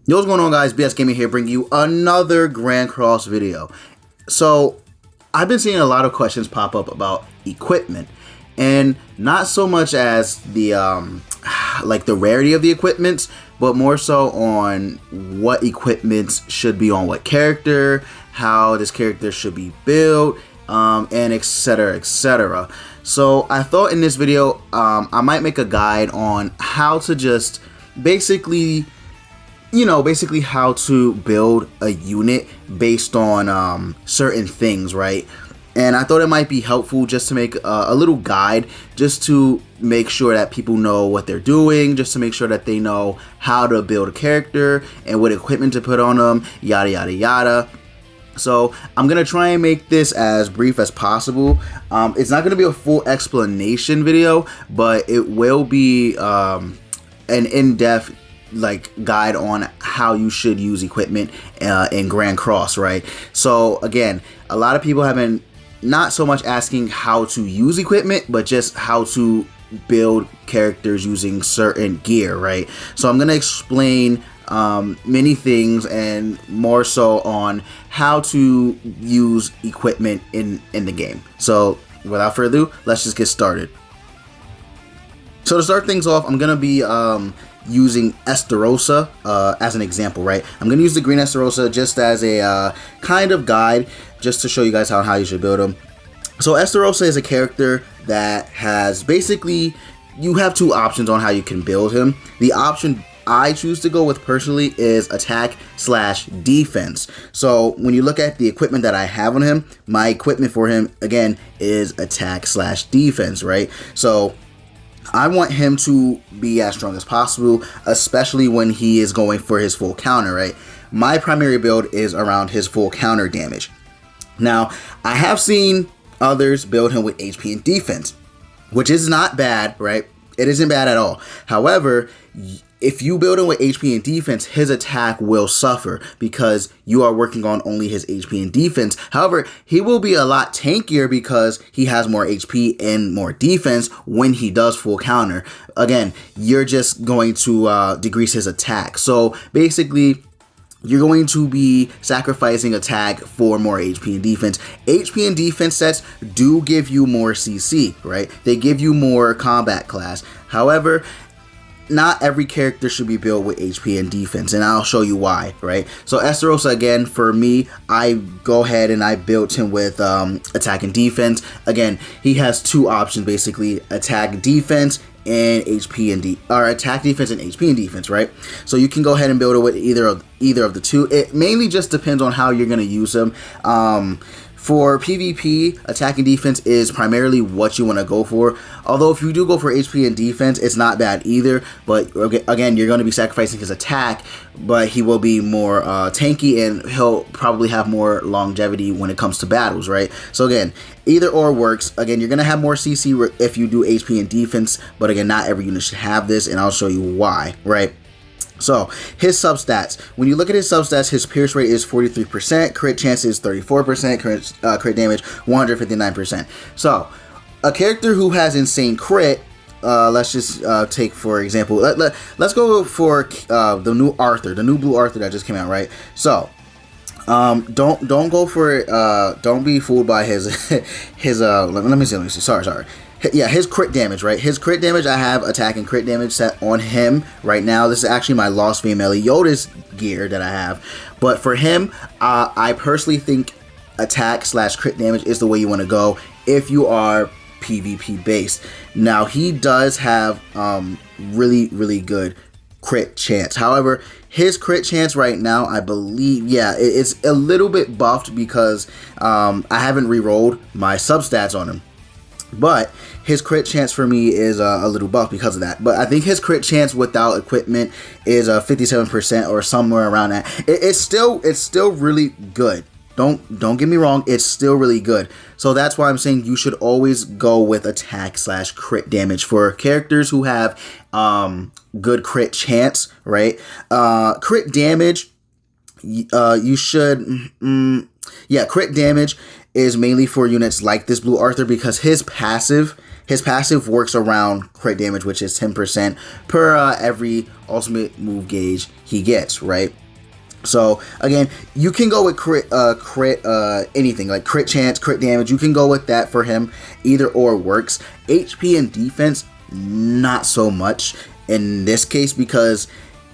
Yo, what's going on, guys? BS Gaming here, bringing you another Grand Cross video. So, I've been seeing a lot of questions pop up about equipment, and not so much as the like the rarity of the equipments, but more so on what equipments should be on what character, how this character should be built, and etc, etc. So, I thought in this video, I might make a guide on how to just basically how to build a unit based on certain things, right? And I thought it might be helpful just to make a little guide, just to make sure that people know what they're doing, just to make sure that they know how to build a character and what equipment to put on them, yada yada yada. So I'm gonna try and make this as brief as possible. It's not gonna be a full explanation video, but it will be an in-depth guide on how you should use equipment in Grand Cross, right? So again, a lot of people have been not so much asking how to use equipment, but just how to build characters using certain gear, right? So I'm gonna explain many things, and more so on how to use equipment in the game. So without further ado, let's just get started. So to start things off, I'm gonna be using Estarossa as an example, right? I'm going to use the green Estarossa just as a kind of guide, just to show you guys how you should build them. So Estarossa is a character that has basically, you have two options on how you can build him. The option I choose to go with personally is attack/defense. So when you look at the equipment that I have on him, my equipment for him, again, is attack/defense, right? So I want him to be as strong as possible, especially when he is going for his full counter, right? My primary build is around his full counter damage. Now, I have seen others build him with HP and defense, which is not bad, right? It isn't bad at all. However, if you build him with HP and defense, his attack will suffer because you are working on only his HP and defense. However, he will be a lot tankier because he has more HP and more defense when he does full counter. Again, you're just going to decrease his attack. So basically, you're going to be sacrificing attack for more HP and defense. HP and defense sets do give you more CC, right? They give you more combat class. However, not every character should be built with HP and defense, and I'll show you why, right? So Estarossa, again, for me, I go ahead and I built him with attack and defense. Again, he has two options, basically, attack, defense, and HP and attack, defense, and HP and defense, right? So you can go ahead and build it with either of the two. It mainly just depends on how you're going to use them. For PvP, attack and defense is primarily what you want to go for. Although if you do go for HP and defense, it's not bad either. But again, you're going to be sacrificing his attack, but he will be more tanky, and he'll probably have more longevity when it comes to battles, right? So again, either or works. Again, you're going to have more CC if you do HP and defense, but again, not every unit should have this, and I'll show you why, right? So, his substats. When you look at his substats, his pierce rate is 43%, crit chance is 34%, crit damage 159%. So, a character who has insane crit, let's just take, for example, let's go for the new Arthur, the new blue Arthur that just came out, right? So, don't go for don't be fooled by his let me see, sorry. Yeah, his crit damage, right? His crit damage, I have attack and crit damage set on him right now. This is actually my Lost Female Yoda's gear that I have. But for him, I personally think attack/crit damage is the way you want to go if you are PvP based. Now, he does have really good crit chance. However, his crit chance right now, I believe, yeah, it's a little bit buffed because I haven't re-rolled my substats on him. But his crit chance for me is a little buff because of that. But I think his crit chance without equipment is 57% or somewhere around that. It's still really good. Don't get me wrong, it's still really good. So that's why I'm saying you should always go with attack/crit damage for characters who have good crit chance, right? Crit damage, you should, yeah, crit damage is mainly for units like this Blue Arthur because his passive works around crit damage, which is 10% per every ultimate move gauge he gets, right? So again, you can go with crit anything like crit chance, crit damage. You can go with that for him. Either or works. HP and defense, not so much in this case because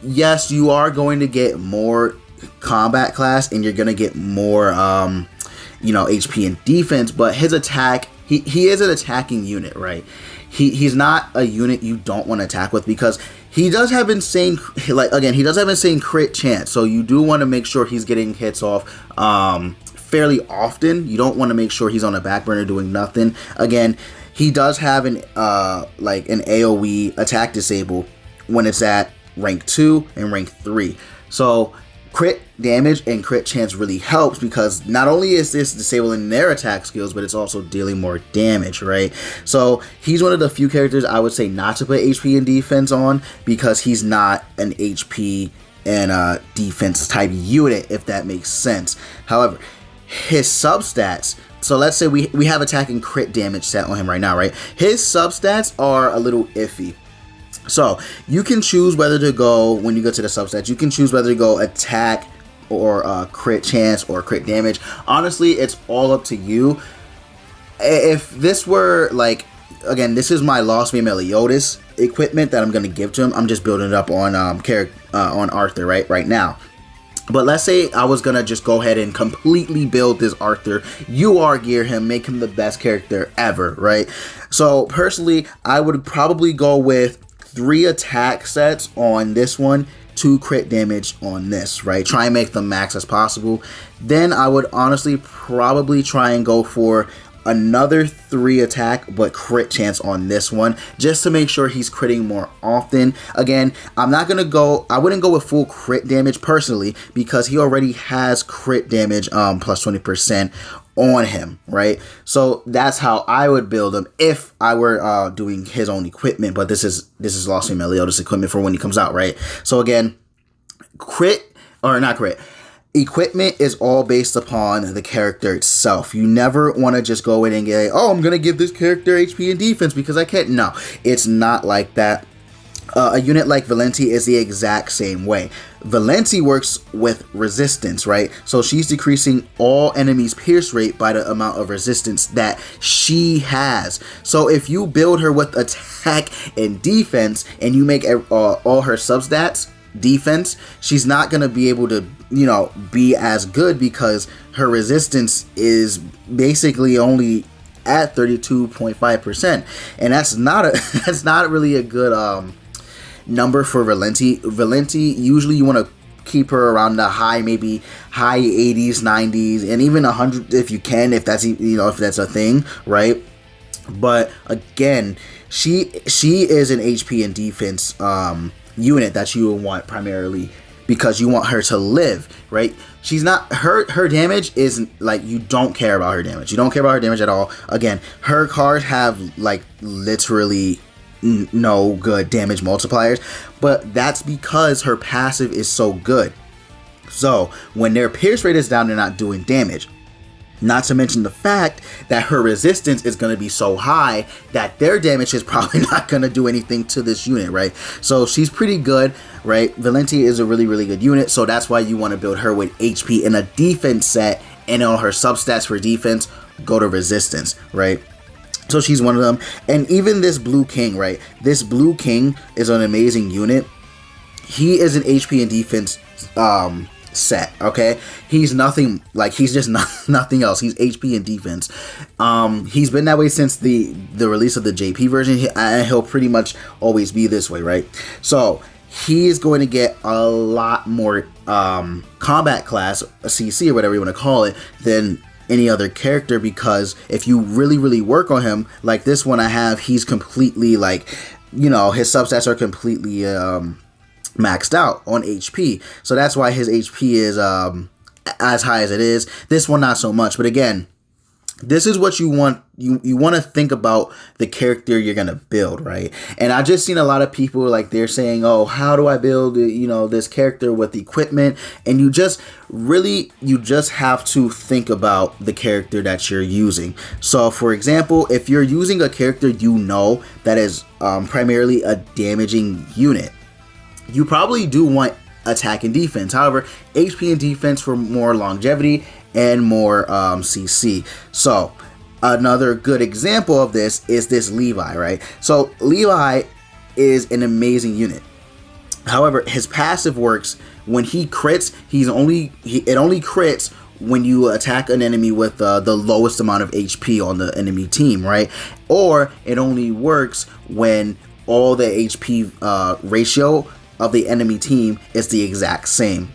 yes, you are going to get more combat class and you're going to get more HP and defense, but his attack, he is an attacking unit, right? He's not a unit you don't want to attack with because he does have insane, he does have insane crit chance. So you do want to make sure he's getting hits off fairly often. You don't want to make sure he's on the back burner doing nothing. Again, he does have an AoE attack disable when it's at rank 2 and rank 3. So crit damage and crit chance really helps because not only is this disabling their attack skills, but it's also dealing more damage, right? So he's one of the few characters I would say not to put HP and defense on because he's not an HP and defense type unit, if that makes sense. However, his substats, so let's say we have attack and crit damage set on him right now, right? His substats are a little iffy. So you can choose whether to go, when you go to the substats, you can choose whether to go attack or crit chance or crit damage. Honestly, it's all up to you. If this were again, this is my Lost Main Meliodas equipment that I'm going to give to him. I'm just building it up on on Arthur right now. But let's say I was going to just go ahead and completely build this Arthur, UR gear him, make him the best character ever, right? So personally, I would probably go with 3 attack sets on this one, 2 crit damage on this, right? Try and make them max as possible. Then I would honestly probably try and go for another 3 attack but crit chance on this one just to make sure he's critting more often. Again, I wouldn't go with full crit damage personally because he already has crit damage plus 20% on him, right? So that's how I would build him if I were doing his own equipment, but this is Lost Main Meliodas equipment for when he comes out, right? So again, equipment is all based upon the character itself. You never want to just go in and get, oh, I'm going to give this character HP and defense because I can't. No, it's not like that. A unit like Valencia is the exact same way. Valencia works with resistance, right? So she's decreasing all enemies' pierce rate by the amount of resistance that she has. So if you build her with attack and defense and you make all her substats defense, she's not going to be able to, be as good because her resistance is basically only at 32.5%. And that's not really a good number for Valencia. Usually you want to keep her around the maybe high 80s, 90s, and even 100 if you can, if that's if that's a thing, right? But again, she is an HP and defense unit that you want primarily because you want her to live, right? She's not, her damage isn't you don't care about her damage. You don't care about her damage at all. Again, her cards have literally no good damage multipliers, but that's because her passive is so good. So when their pierce rate is down, they're not doing damage. Not to mention the fact that her resistance is going to be so high that their damage is probably not going to do anything to this unit, right? So she's pretty good, right? Valencia is a really, really good unit, so that's why you want to build her with HP in a defense set, and on her substats for defense, go to resistance, right? So she's one of them. And even this Blue King, right? This Blue King is an amazing unit. He is an HP and defense set, okay? He's nothing, he's just nothing else. He's HP and defense. He's been that way since the release of the JP version, and he'll pretty much always be this way, right? So he is going to get a lot more combat class, a CC or whatever you want to call it, than any other character, because if you really, really work on him, like this one I have, he's completely his substats are completely maxed out on HP. So that's why his HP is as high as it is. This one not so much, but again, this is what you want. You want to think about the character you're gonna build, right? And I just seen a lot of people like they're saying, "Oh, how do I build this character with equipment?" And you just have to think about the character that you're using. So, for example, if you're using a character that is primarily a damaging unit, you probably do want attack and defense. However, HP and defense for more longevity and more CC. So another good example of this is this Levi, right? So Levi is an amazing unit. However, his passive works when he crits. It only crits when you attack an enemy with the lowest amount of HP on the enemy team, right? Or it only works when all the HP ratio of the enemy team is the exact same,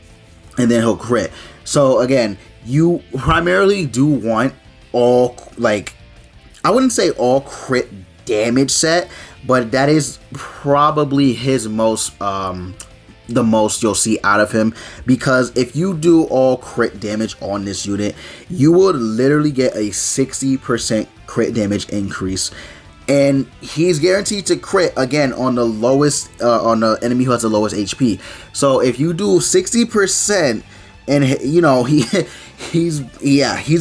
and then he'll crit. So again, you primarily do want all, like, I wouldn't say all crit damage set, but that is probably his most the most you'll see out of him, because if you do all crit damage on this unit, you would literally get a 60% crit damage increase, and he's guaranteed to crit again on the lowest on the enemy who has the lowest HP. So if you do 60%, and he's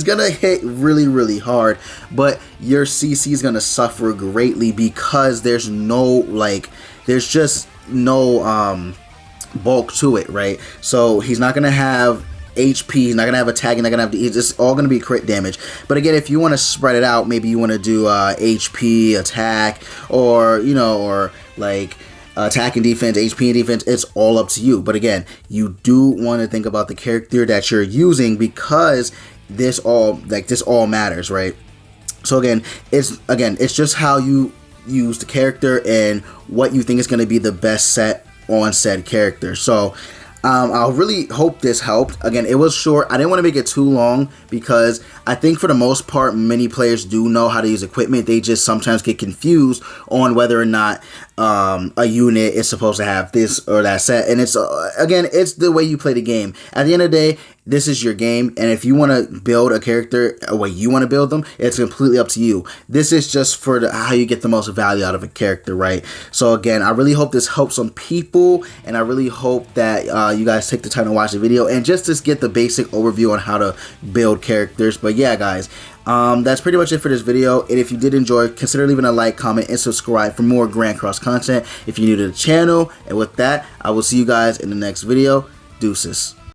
gonna hit really hard, but your CC is gonna suffer greatly because there's just no bulk to it, right? So he's not gonna have HP, he's not gonna have attack, he's not gonna have, it's just all gonna be crit damage. But again, if you want to spread it out, maybe you want to do HP, attack, or like attack and defense, HP and defense, it's all up to you. But again, you do want to think about the character that you're using, because this all matters, right? So again, it's just how you use the character and what you think is going to be the best set on said character. So I really hope this helped. Again, it was short. I didn't want to make it too long because I think for the most part, many players do know how to use equipment. They just sometimes get confused on whether or not a unit is supposed to have this or that set. And it's again, it's the way you play the game. At the end of the day, this is your game, and if you want to build a character the way you want to build them, it's completely up to you. This is just for how you get the most value out of a character, right? So again, I really hope this helps some people, and I really hope that you guys take the time to watch the video and just to get the basic overview on how to build characters. But yeah, guys, that's pretty much it for this video. And if you did enjoy, consider leaving a like, comment, and subscribe for more Grand Cross content if you're new to the channel. And with that, I will see you guys in the next video. Deuces.